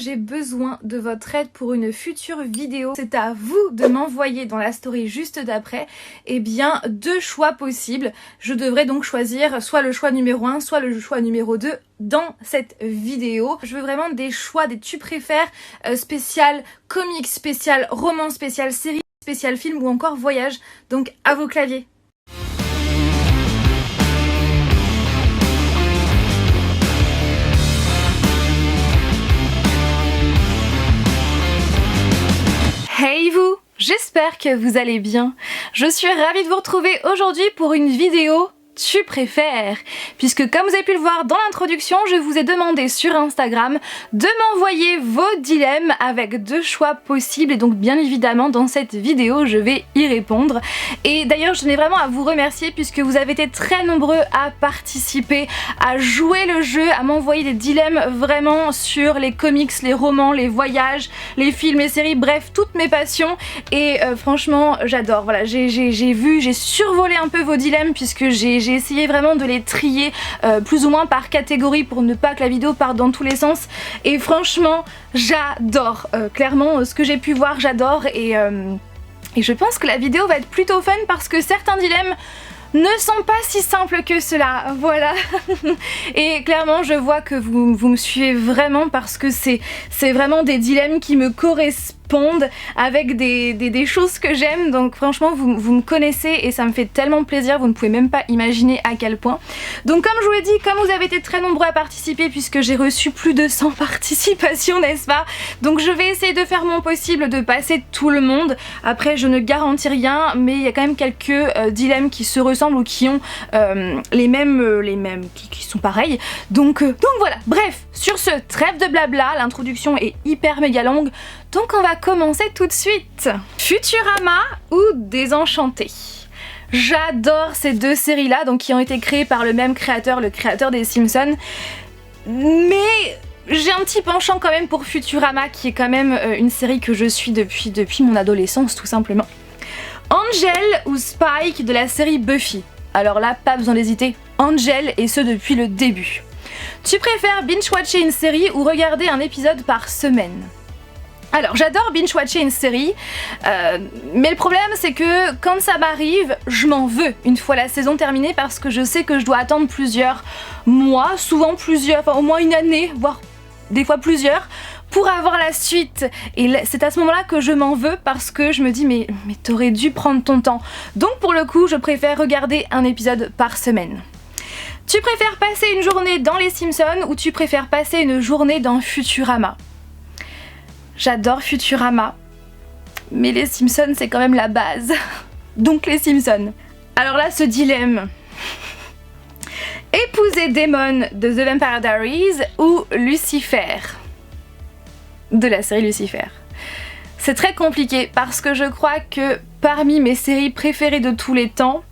J'ai besoin de votre aide pour une future vidéo. C'est à vous de m'envoyer dans la story juste d'après, eh bien, 2 choix possibles. Je devrais donc choisir soit le choix numéro 1, soit le choix numéro 2 dans cette vidéo. Je veux vraiment des choix, des tu préfères spécial comics, spécial roman, spécial série, spécial film ou encore voyage. Donc à vos claviers. Hey vous! J'espère que vous allez bien. Je suis ravie de vous retrouver aujourd'hui pour une vidéo tu préfères, puisque comme vous avez pu le voir dans l'introduction, je vous ai demandé sur Instagram de m'envoyer vos dilemmes avec 2 choix possibles et donc bien évidemment dans cette vidéo je vais y répondre. Et d'ailleurs je tenais vraiment à vous remercier puisque vous avez été très nombreux à participer, à jouer le jeu, à m'envoyer des dilemmes vraiment sur les comics, les romans, les voyages, les films, les séries, bref toutes mes passions et franchement j'adore. Voilà, j'ai survolé un peu vos dilemmes puisque j'ai essayé vraiment de les trier plus ou moins par catégorie pour ne pas que la vidéo parte dans tous les sens et franchement j'adore, clairement ce que j'ai pu voir j'adore et je pense que la vidéo va être plutôt fun parce que certains dilemmes ne sont pas si simples que cela, voilà. Et clairement je vois que vous me suivez vraiment parce que c'est vraiment des dilemmes qui me correspondent avec des choses que j'aime, donc franchement vous me connaissez et ça me fait tellement plaisir, vous ne pouvez même pas imaginer à quel point. Donc comme je vous l'ai dit, comme vous avez été très nombreux à participer puisque j'ai reçu plus de 100 participations, n'est-ce pas, donc je vais essayer de faire mon possible de passer tout le monde. Après je ne garantis rien mais il y a quand même quelques dilemmes qui se ressemblent ou qui ont les mêmes qui sont pareils, donc voilà, bref, sur ce, trêve de blabla, l'introduction est hyper méga longue, donc on va commencer tout de suite. Futurama ou Désenchanté? J'adore ces 2 séries là, donc qui ont été créées par le même créateur, le créateur des Simpsons, mais j'ai un petit penchant quand même pour Futurama qui est quand même une série que je suis depuis mon adolescence tout simplement. Angel ou Spike de la série Buffy? Alors là, pas besoin d'hésiter, Angel et ce depuis le début. Tu préfères binge-watcher une série ou regarder un épisode par semaine? Alors j'adore binge-watcher une série, mais le problème c'est que quand ça m'arrive, je m'en veux une fois la saison terminée parce que je sais que je dois attendre plusieurs mois, souvent plusieurs, enfin au moins une année, voire des fois plusieurs, pour avoir la suite. Et c'est à ce moment-là que je m'en veux parce que je me dis mais t'aurais dû prendre ton temps. Donc pour le coup, je préfère regarder un épisode par semaine. Tu préfères passer une journée dans les Simpsons ou tu préfères passer une journée dans Futurama? J'adore Futurama, mais les Simpsons c'est quand même la base. Donc les Simpsons. Alors là, ce dilemme. Épouser Damon de The Vampire Diaries ou Lucifer de la série Lucifer? C'est très compliqué parce que je crois que parmi mes séries préférées de tous les temps,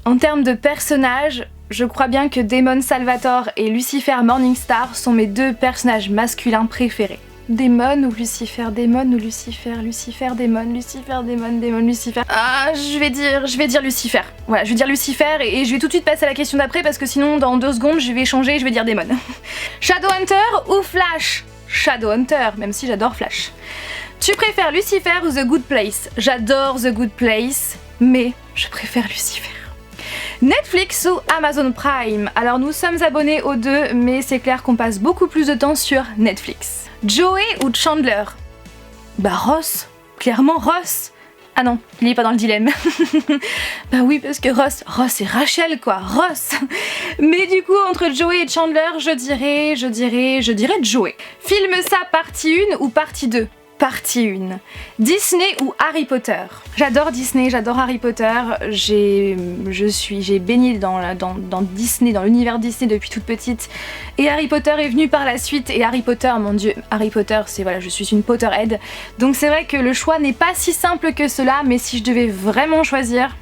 en termes de personnages, je crois bien que Damon Salvatore et Lucifer Morningstar sont mes 2 personnages masculins préférés. Damon ou Lucifer, Damon ou Lucifer, Lucifer, Damon, Lucifer, Damon, Damon, Lucifer. Ah, je vais dire Lucifer. Voilà, je vais dire Lucifer et je vais tout de suite passer à la question d'après parce que sinon dans 2 secondes je vais changer et je vais dire Damon. Shadowhunter ou Flash? Shadowhunter, même si j'adore Flash. Tu préfères Lucifer ou The Good Place? J'adore The Good Place, mais je préfère Lucifer. Netflix ou Amazon Prime? Alors nous sommes abonnés aux 2, mais c'est clair qu'on passe beaucoup plus de temps sur Netflix. Joey ou Chandler? Bah Ross, clairement Ross. Ah non, il est pas dans le dilemme. Bah oui, parce que Ross et Rachel quoi, Ross. Mais du coup, entre Joey et Chandler, je dirais Joey. Filme ça partie 1 ou partie 2? Partie 1. Disney ou Harry Potter? J'adore Disney, j'adore Harry Potter. J'ai baigné dans Disney, dans l'univers Disney depuis toute petite. Et Harry Potter est venu par la suite. Et Harry Potter, mon dieu, Harry Potter, c'est voilà, je suis une Potterhead. Donc c'est vrai que le choix n'est pas si simple que cela, mais si je devais vraiment choisir,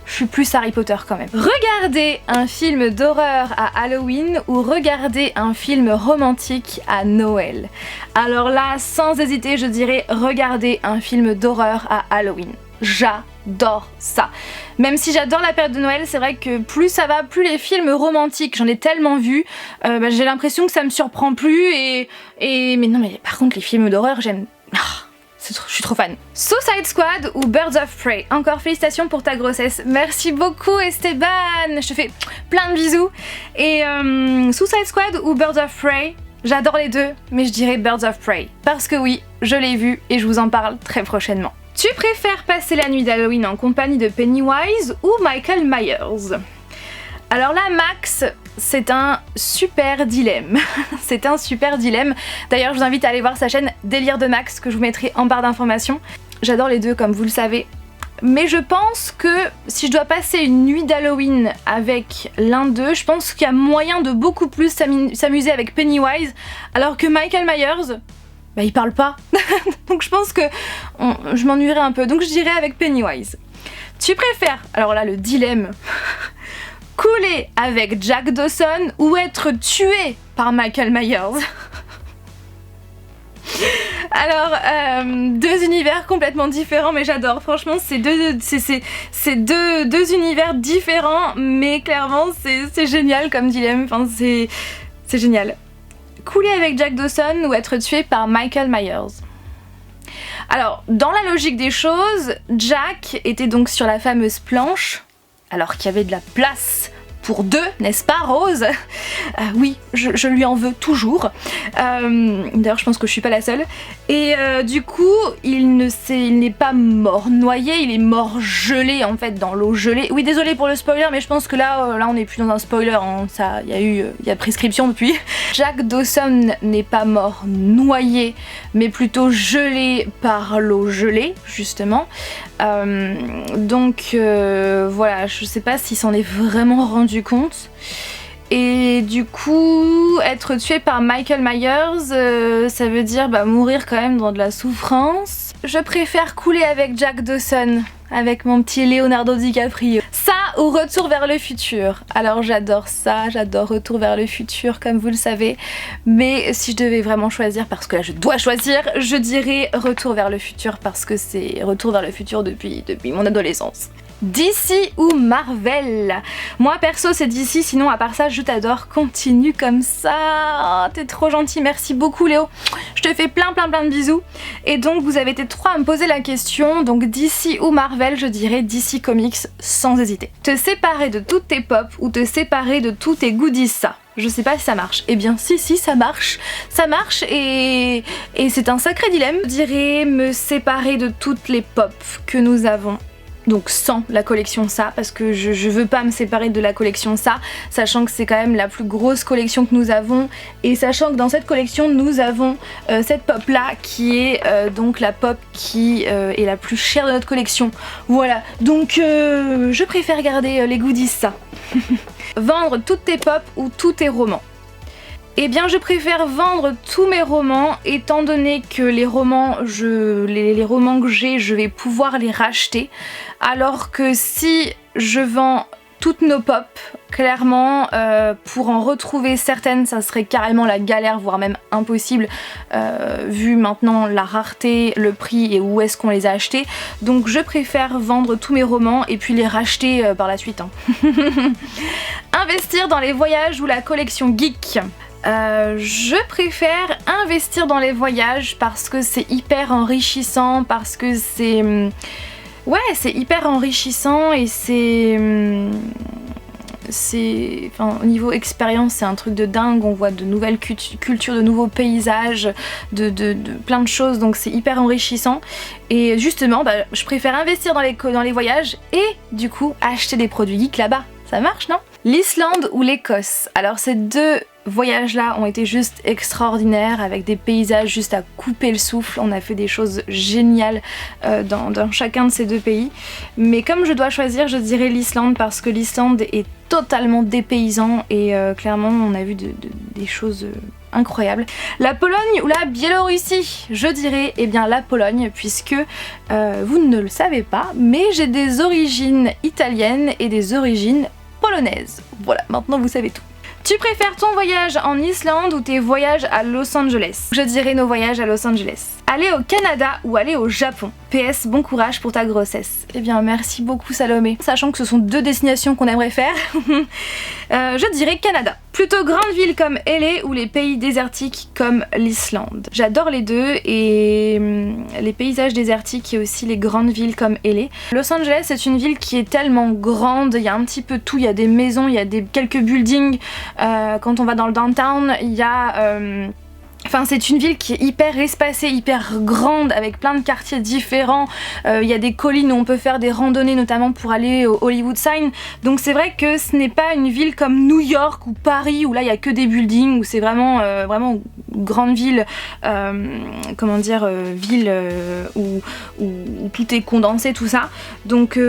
je suis plus Harry Potter quand même. Regarder un film d'horreur à Halloween ou regarder un film romantique à Noël? Alors là, sans hésiter, je dirais regarder un film d'horreur à Halloween. J'adore j'adore ça. Même si j'adore la période de Noël, c'est vrai que plus ça va, plus les films romantiques, j'en ai tellement vu, j'ai l'impression que ça me surprend plus mais non mais par contre les films d'horreur j'aime... Je suis trop fan. Suicide Squad ou Birds of Prey. Encore félicitations pour ta grossesse. Merci beaucoup Esteban. Je te fais plein de bisous. Et Suicide Squad ou Birds of Prey, j'adore les deux, mais je dirais Birds of Prey. Parce que oui, je l'ai vu et je vous en parle très prochainement. Tu préfères passer la nuit d'Halloween en compagnie de Pennywise ou Michael Myers? Alors là, Max, c'est un super dilemme. C'est un super dilemme. D'ailleurs, je vous invite à aller voir sa chaîne Délire de Max que je vous mettrai en barre d'informations. J'adore les deux, comme vous le savez. Mais je pense que si je dois passer une nuit d'Halloween avec l'un d'eux, je pense qu'il y a moyen de beaucoup plus s'amuser avec Pennywise, alors que Michael Myers, il parle pas. Donc je pense que je m'ennuierais un peu. Donc je dirais avec Pennywise. Tu préfères, alors là le dilemme, couler avec Jack Dawson ou être tué par Michael Myers? Alors, deux univers complètement différents, mais j'adore. Franchement, c'est deux univers différents, mais clairement, c'est génial comme dilemme. Enfin, c'est génial. Couler avec Jack Dawson ou être tué par Michael Myers? Alors, dans la logique des choses, Jack était donc sur la fameuse planche, alors qu'il y avait de la place pour deux, n'est-ce pas Rose? Oui, je lui en veux toujours. D'ailleurs je pense que je suis pas la seule. Et du coup il n'est pas mort noyé, il est mort gelé en fait dans l'eau gelée. Oui désolé pour le spoiler mais je pense que là on n'est plus dans un spoiler, hein. Il y a prescription depuis. Jack Dawson n'est pas mort noyé mais plutôt gelé par l'eau gelée justement. Donc voilà, je sais pas s'il s'en est vraiment rendu compte. Et du coup, être tué par Michael Myers, ça veut dire mourir quand même dans de la souffrance. Je préfère couler avec Jack Dawson, avec mon petit Leonardo DiCaprio. Ça ou Retour vers le futur. Alors j'adore ça, j'adore Retour vers le futur comme vous le savez. Mais si je devais vraiment choisir, parce que là je dois choisir, je dirais Retour vers le futur parce que c'est Retour vers le futur depuis mon adolescence. DC ou Marvel? Moi perso c'est DC, sinon à part ça je t'adore, continue comme ça. Oh, t'es trop gentil, merci beaucoup Léo. Je te fais plein de bisous. Et donc vous avez été trois à me poser la question, donc DC ou Marvel, je dirais DC Comics sans hésiter. Te séparer de toutes tes pop ou te séparer de tous tes goodies, ça? Je sais pas si ça marche. Eh bien si ça marche. Ça marche et c'est un sacré dilemme. Je dirais me séparer de toutes les pop que nous avons. Donc sans la collection ça, parce que je veux pas me séparer de la collection ça, sachant que c'est quand même la plus grosse collection que nous avons, et sachant que dans cette collection nous avons cette pop là qui est donc la pop qui est la plus chère de notre collection. Voilà, donc je préfère garder les goodies ça. Vendre toutes tes pop ou tous tes romans? Eh bien je préfère vendre tous mes romans étant donné que les romans, les romans que j'ai, je vais pouvoir les racheter, alors que si je vends toutes nos pop, clairement pour en retrouver certaines ça serait carrément la galère, voire même impossible vu maintenant la rareté, le prix et où est-ce qu'on les a achetés. Donc je préfère vendre tous mes romans et puis les racheter par la suite, hein. Investir dans les voyages ou la collection geek? Je préfère investir dans les voyages parce que c'est hyper enrichissant, parce que c'est... Ouais, c'est hyper enrichissant et enfin, au niveau expérience c'est un truc de dingue, on voit de nouvelles cultures, de nouveaux paysages, de plein de choses, donc c'est hyper enrichissant. Et justement, je préfère investir dans les voyages et du coup acheter des produits geeks là-bas. Ça marche, non? L'Islande ou l'Écosse? Alors ces deux voyages là ont été juste extraordinaires, avec des paysages juste à couper le souffle. On a fait des choses géniales dans chacun de ces deux pays, mais comme je dois choisir je dirais l'Islande parce que l'Islande est totalement dépaysant et clairement on a vu des choses incroyables. La Pologne ou la Biélorussie? Je dirais la Pologne puisque vous ne le savez pas mais j'ai des origines italiennes et des origines polonaises. Voilà, maintenant vous savez tout. Tu préfères ton voyage en Islande ou tes voyages à Los Angeles? Je dirais nos voyages à Los Angeles. Aller au Canada ou aller au Japon? PS, bon courage pour ta grossesse. Eh bien, merci beaucoup Salomé. Sachant que ce sont deux destinations qu'on aimerait faire, je dirais Canada. Plutôt grande ville comme LA ou les pays désertiques comme l'Islande? J'adore les deux et les paysages désertiques et aussi les grandes villes comme LA. Los Angeles, c'est une ville qui est tellement grande, il y a un petit peu tout, il y a des maisons, il y a quelques buildings. Quand on va dans le downtown, il y a... Enfin, c'est une ville qui est hyper espacée, hyper grande, avec plein de quartiers différents. Il y a des collines où on peut faire des randonnées, notamment pour aller au Hollywood Sign. Donc c'est vrai que ce n'est pas une ville comme New York ou Paris, où là il n'y a que des buildings, où c'est vraiment grande ville, comment dire, ville où tout est condensé, tout ça. Donc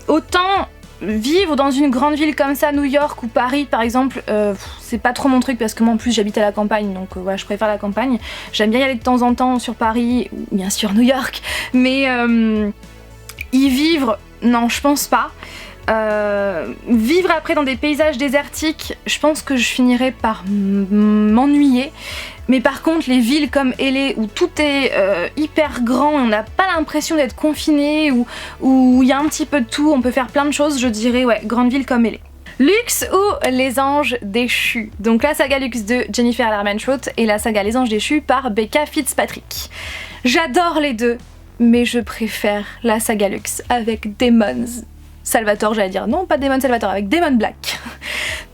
autant... vivre dans une grande ville comme ça, New York ou Paris par exemple, c'est pas trop mon truc parce que moi en plus j'habite à la campagne, donc voilà, je préfère la campagne. J'aime bien y aller de temps en temps sur Paris ou bien sûr New York, mais y vivre, non je pense pas. Vivre après dans des paysages désertiques, je pense que je finirais par m'ennuyer. Mais par contre les villes comme LA où tout est hyper grand et on n'a pas l'impression d'être confiné, où il y a un petit peu de tout, on peut faire plein de choses, je dirais ouais, grande ville comme LA. Luxe ou Les Anges Déchus? Donc la saga Luxe de Jennifer Armentrout et la saga Les Anges Déchus par Becca Fitzpatrick. J'adore les deux, mais je préfère la saga Luxe avec Damon Salvatore, j'allais dire, non pas Damon Salvatore, avec Damon Black.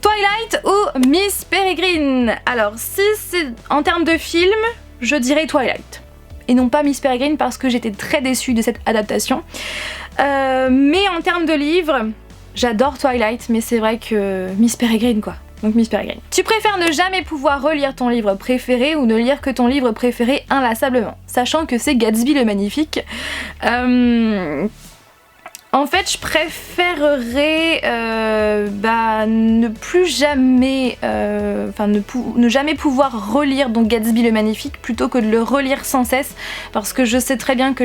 Twilight ou Miss Peregrine? Alors si c'est en termes de film, je dirais Twilight. Et non pas Miss Peregrine parce que j'étais très déçue de cette adaptation. Mais en termes de livre, j'adore Twilight, mais c'est vrai que Miss Peregrine quoi. Donc Miss Peregrine. Tu préfères ne jamais pouvoir relire ton livre préféré ou ne lire que ton livre préféré inlassablement? Sachant que c'est Gatsby le Magnifique. En fait, je préférerais ne plus jamais, ne jamais pouvoir relire donc Gatsby le Magnifique plutôt que de le relire sans cesse, parce que je sais très bien que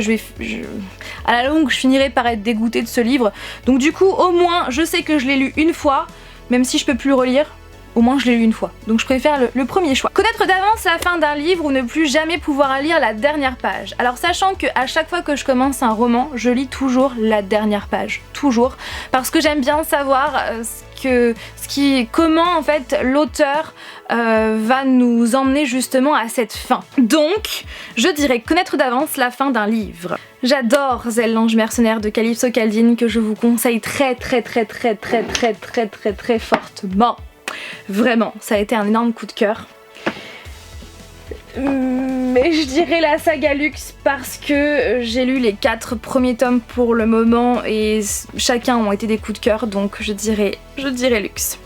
à la longue, je finirai par être dégoûtée de ce livre. Donc du coup, au moins, je sais que je l'ai lu une fois, même si je peux plus le relire. Au moins je l'ai lu une fois, donc je préfère le premier choix. Connaître d'avance la fin d'un livre ou ne plus jamais pouvoir lire la dernière page. Alors sachant que à chaque fois que je commence un roman, je lis toujours la dernière page, toujours, parce que j'aime bien savoir comment en fait l'auteur va nous emmener justement à cette fin. Donc, je dirais connaître d'avance la fin d'un livre. J'adore Zell l'ange mercenaire de Calypso Caldine que je vous conseille très fortement. Vraiment, ça a été un énorme coup de cœur. Mais je dirais la saga Luxe parce que j'ai lu les 4 premiers tomes pour le moment et chacun ont été des coups de cœur, donc je dirais Luxe.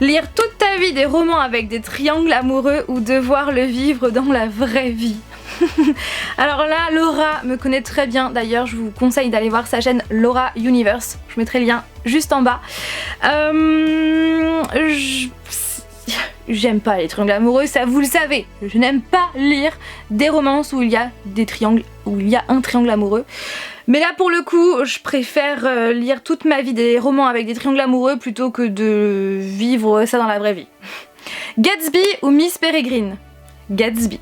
Lire toute ta vie des romans avec des triangles amoureux ou devoir le vivre dans la vraie vie? Alors là, Laura me connaît très bien, d'ailleurs je vous conseille d'aller voir sa chaîne Laura Universe, je mettrai le lien juste en bas. J'aime pas les triangles amoureux, ça vous le savez, je n'aime pas lire des romances où il y a des triangles, où il y a un triangle amoureux. Mais là pour le coup, je préfère lire toute ma vie des romans avec des triangles amoureux plutôt que de vivre ça dans la vraie vie. Gatsby ou Miss Peregrine? Gatsby.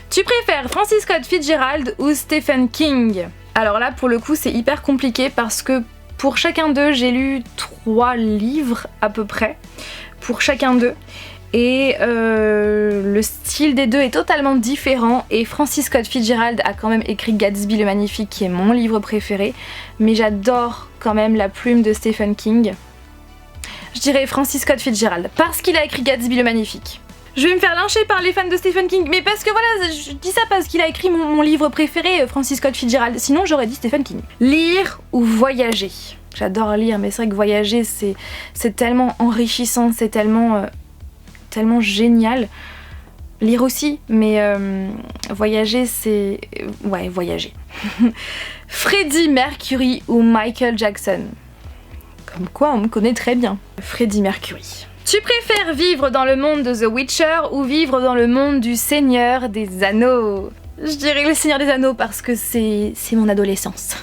Tu préfères Francis Scott Fitzgerald ou Stephen King? Alors là pour le coup c'est hyper compliqué parce que pour chacun d'eux j'ai lu 3 livres à peu près, pour chacun d'eux. Et le style des deux est totalement différent et Francis Scott Fitzgerald a quand même écrit Gatsby le Magnifique qui est mon livre préféré, mais j'adore quand même la plume de Stephen King. Je dirais Francis Scott Fitzgerald parce qu'il a écrit Gatsby le Magnifique. Je vais me faire lyncher par les fans de Stephen King, mais parce que voilà, je dis ça parce qu'il a écrit mon livre préféré, Francis Scott Fitzgerald, sinon j'aurais dit Stephen King. Lire ou voyager? J'adore lire, mais c'est vrai que voyager c'est tellement enrichissant, c'est tellement génial. Lire aussi, mais voyager c'est... ouais, voyager. Freddie Mercury ou Michael Jackson? Comme quoi on me connaît très bien. Freddie Mercury. Tu préfères vivre dans le monde de The Witcher ou vivre dans le monde du Seigneur des Anneaux? Je dirais le Seigneur des Anneaux parce que c'est mon adolescence.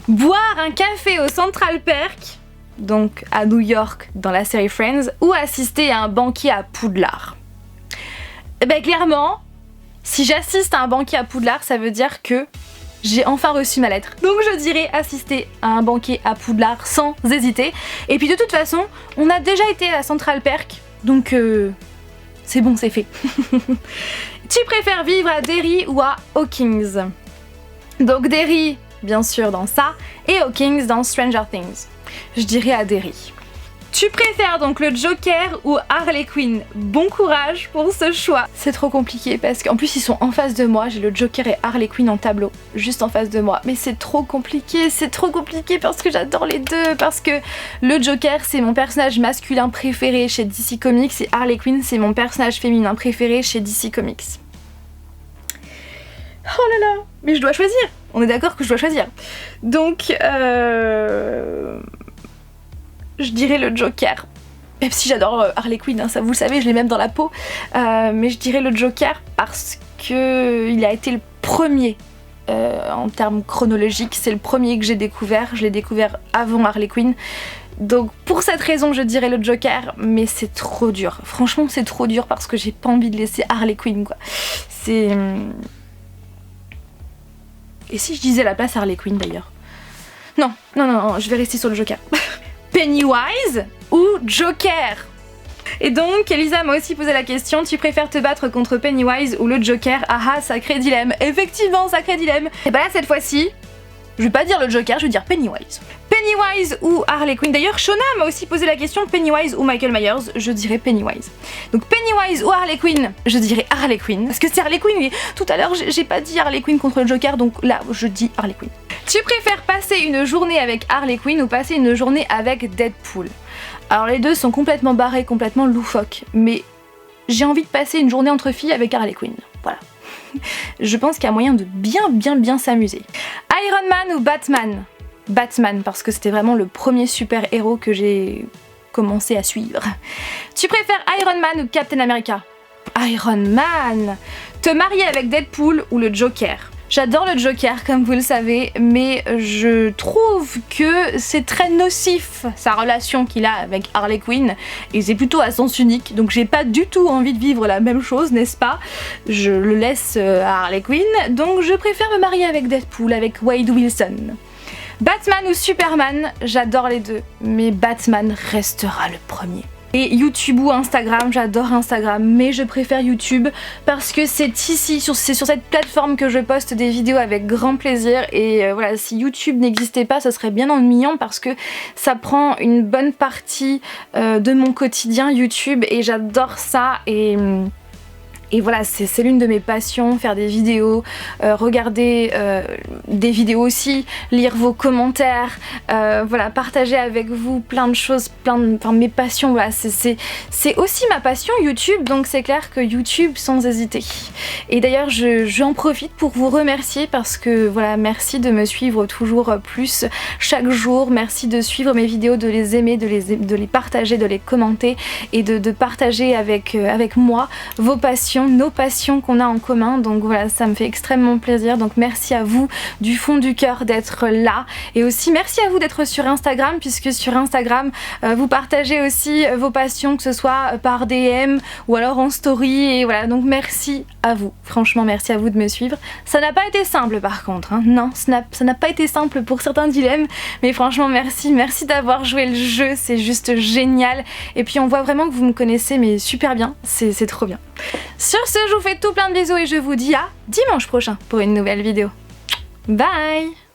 Boire un café au Central Perk donc à New York dans la série Friends, ou assister à un banquet à Poudlard? Eh ben clairement, si j'assiste à un banquet à Poudlard, ça veut dire que j'ai enfin reçu ma lettre. Donc je dirais assister à un banquet à Poudlard sans hésiter. Et puis de toute façon, on a déjà été à Central Perk, donc c'est bon, c'est fait. Tu préfères vivre à Derry ou à Hawkins? Donc Derry, bien sûr, dans ça, et Hawkins dans Stranger Things. Je dirais à Derry. Tu préfères donc le Joker ou Harley Quinn? Bon courage pour ce choix. C'est trop compliqué parce qu'en plus ils sont en face de moi, j'ai le Joker et Harley Quinn en tableau, juste en face de moi. Mais c'est trop compliqué parce que j'adore les deux, parce que le Joker c'est mon personnage masculin préféré chez DC Comics et Harley Quinn c'est mon personnage féminin préféré chez DC Comics. Oh là là, mais je dois choisir. On est d'accord que je dois choisir. Donc je dirais le Joker. Même si j'adore Harley Quinn, hein, ça vous le savez, je l'ai même dans la peau. Mais je dirais le Joker parce que il a été le premier en termes chronologiques. C'est le premier que j'ai découvert. Je l'ai découvert avant Harley Quinn. Donc pour cette raison, je dirais le Joker. Mais c'est trop dur. Franchement, c'est trop dur parce que j'ai pas envie de laisser Harley Quinn, quoi. C'est... Et si je disais la place Harley Quinn d'ailleurs? Non, je vais rester sur le Joker. Pennywise ou Joker? Et donc Elisa m'a aussi posé la question, tu préfères te battre contre Pennywise ou le Joker? Ah ah, sacré dilemme. Effectivement, sacré dilemme. Et bah là cette fois-ci, je vais pas dire le Joker, je vais dire Pennywise. Pennywise ou Harley Quinn? D'ailleurs Shona m'a aussi posé la question, Pennywise ou Michael Myers? Je dirais Pennywise. Donc Pennywise ou Harley Quinn? Je dirais Harley Quinn. Parce que c'est Harley Quinn, et tout à l'heure j'ai pas dit Harley Quinn contre le Joker, donc là je dis Harley Quinn. Tu préfères passer une journée avec Harley Quinn ou passer une journée avec Deadpool? Alors les deux sont complètement barrés, complètement loufoques, mais j'ai envie de passer une journée entre filles avec Harley Quinn. Voilà. Je pense qu'il y a moyen de bien s'amuser. Iron Man ou Batman? Batman, parce que c'était vraiment le premier super-héros que j'ai commencé à suivre. Tu préfères Iron Man ou Captain America? Iron Man. Te marier avec Deadpool ou le Joker? J'adore le Joker comme vous le savez, mais je trouve que c'est très nocif sa relation qu'il a avec Harley Quinn et c'est plutôt à sens unique, donc j'ai pas du tout envie de vivre la même chose, n'est-ce pas? Je le laisse à Harley Quinn, donc je préfère me marier avec Deadpool, avec Wade Wilson. Batman ou Superman? J'adore les deux, mais Batman restera le premier. Et YouTube ou Instagram, j'adore Instagram, mais je préfère YouTube parce que c'est ici, c'est sur cette plateforme que je poste des vidéos avec grand plaisir. Et voilà, si YouTube n'existait pas, ça serait bien ennuyant parce que ça prend une bonne partie de mon quotidien YouTube et j'adore ça. Et voilà, c'est l'une de mes passions, faire des vidéos, regarder des vidéos aussi, lire vos commentaires, voilà, partager avec vous plein de choses, mes passions, voilà, c'est aussi ma passion YouTube, donc c'est clair que YouTube sans hésiter. Et d'ailleurs, j'en profite pour vous remercier parce que voilà, merci de me suivre toujours plus chaque jour, merci de suivre mes vidéos, de les aimer, de les partager, de les commenter et de partager avec moi vos passions, nos passions qu'on a en commun, donc voilà, ça me fait extrêmement plaisir, donc merci à vous du fond du cœur d'être là et aussi merci à vous d'être sur Instagram puisque sur Instagram vous partagez aussi vos passions, que ce soit par DM ou alors en story, et voilà, donc merci à vous, franchement merci à vous de me suivre. Ça n'a pas été simple par contre, hein. Non, ça n'a pas été simple pour certains dilemmes, mais franchement merci d'avoir joué le jeu, c'est juste génial, et puis on voit vraiment que vous me connaissez mais super bien, c'est trop bien. Sur ce, je vous fais tout plein de bisous et je vous dis à dimanche prochain pour une nouvelle vidéo. Bye!